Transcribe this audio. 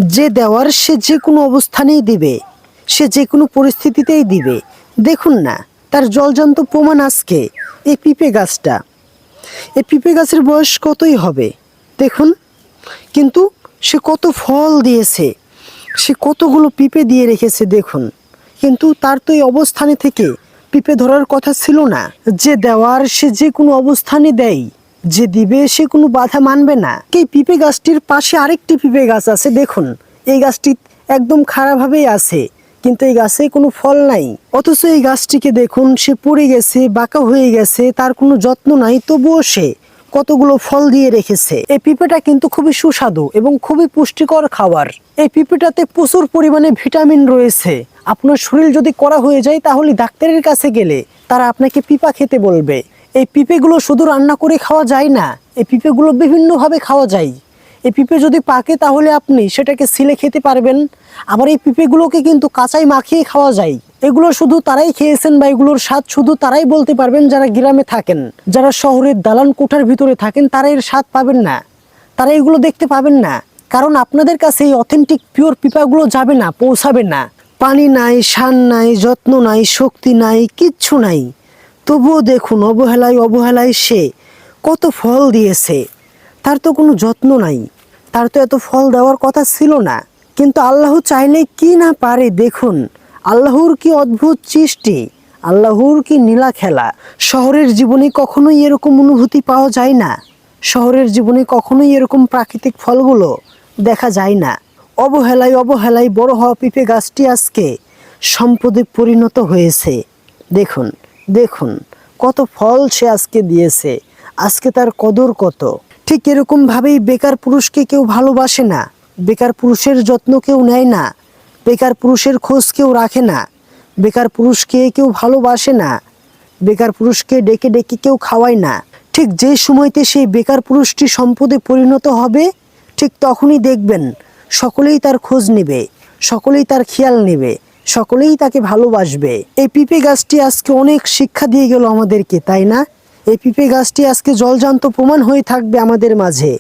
যে দেওয়ার সে যে কোনো অবস্থানেই দিবে, সে যে কোনো পরিস্থিতিতেই দিবে। দেখুন না, তার জলজান্ত প্রমাণ আজকে এই পিঁপে গাছটা। এই পিঁপে গাছের বয়স কতই হবে দেখুন, কিন্তু সে কত ফল দিয়েছে, সে কতগুলো পিঁপে দিয়ে রেখেছে দেখুন। কিন্তু তার তো এই অবস্থানে থেকে পিঁপে ধরার কথা ছিল না। যে দেওয়ার সে যে কোনো অবস্থানে দেয়, যে দিবে সে কোনো বাধা মানবে না। এই পিঁপে গাছটির পাশে আরেকটি পিঁপে গাছ আছে দেখুন, এই গাছটি একদম খারাপভাবেই আছে, কিন্তু এই গাছে কোনো ফল নাই। অথচ এই গাছটিকে দেখুন, সে পড়ে গেছে, বাঁকা হয়ে গেছে, তার কোনো যত্ন নাই, তবুও সে কতগুলো ফল দিয়ে রেখেছে। এই পিঁপেটা কিন্তু খুবই সুস্বাদু এবং খুবই পুষ্টিকর খাবার। এই পিঁপেটাতে প্রচুর পরিমাণে ভিটামিন রয়েছে। আপনার শরীর যদি কড়া হয়ে যায় তাহলে ডাক্তারের কাছে গেলে তারা আপনাকে পিঁপা খেতে বলবে। এই পিঁপেগুলো শুধু রান্না করে খাওয়া যায় না, এই পিঁপেগুলো বিভিন্নভাবে খাওয়া যায়। এই পিঁপে যদি পাকে তাহলে আপনি সেটাকে ছিলে খেতে পারবেন। আবার এই পিঁপেগুলোকে কিন্তু কাঁচাই মাখিয়ে খাওয়া যায়। এগুলো শুধু তারাই খেয়েছেন বা এগুলোর স্বাদ শুধু তারাই বলতে পারবেন যারা গ্রামে থাকেন। যারা শহরের দালান কোঠার ভিতরে থাকেন তারা এর স্বাদ পাবেন না, তারা এগুলো দেখতে পাবেন না। কারণ আপনাদের কাছে এই অথেন্টিক পিওর পিঁপাগুলো যাবে না, পৌঁছাবে না। পানি নাই, সার নাই, যত্ন নাই, শক্তি নাই, কিচ্ছু নাই। তবুও দেখুন অবহেলায় অবহেলায় সে কত ফল দিয়েছে। তার তো কোনো যত্ন নাই, তার তো এত ফল দেওয়ার কথা ছিল না। কিন্তু আল্লাহ চাইলে কি না পারে দেখুন। আল্লাহর কি অদ্ভুত সৃষ্টি, আল্লাহর কি নীলা খেলা। শহরের জীবনে কখনোই এরকম অনুভূতি পাওয়া যায় না, শহরের জীবনে কখনোই এরকম প্রাকৃতিক ফলগুলো দেখা যায় না। অবহেলায় অবহেলায় বড় হওয়া পিঁপে গাছটি আজকে সম্পদে পরিণত হয়েছে। দেখুন দেখুন কত ফল সে আজকে দিয়েছে, আজকে তার কদর কত। ঠিক এরকমভাবেই বেকার পুরুষকে কেউ ভালোবাসে না, বেকার পুরুষের যত্ন কেউ নেয় না, বেকার পুরুষের খোঁজ কেউ রাখে না, বেকার পুরুষকে কেউ ভালোবাসে না, বেকার পুরুষকে ডেকে ডেকে কেউ খাওয়ায় না। ঠিক যে সময়তে সেই বেকার পুরুষটি সম্পদে পরিণত হবে, ঠিক তখনই দেখবেন সকলেই তার খোঁজ নেবে, সকলেই তার খেয়াল নেবে, সকলেই তাকে ভালোবাসবে। এই পিঁপে গাছটি আজকে অনেক শিক্ষা দিয়ে গেল আমাদেরকে, তাই না? এই পিঁপে গাছটি আজকে জলজান্ত প্রমাণ হয়ে থাকবে আমাদের মাঝে।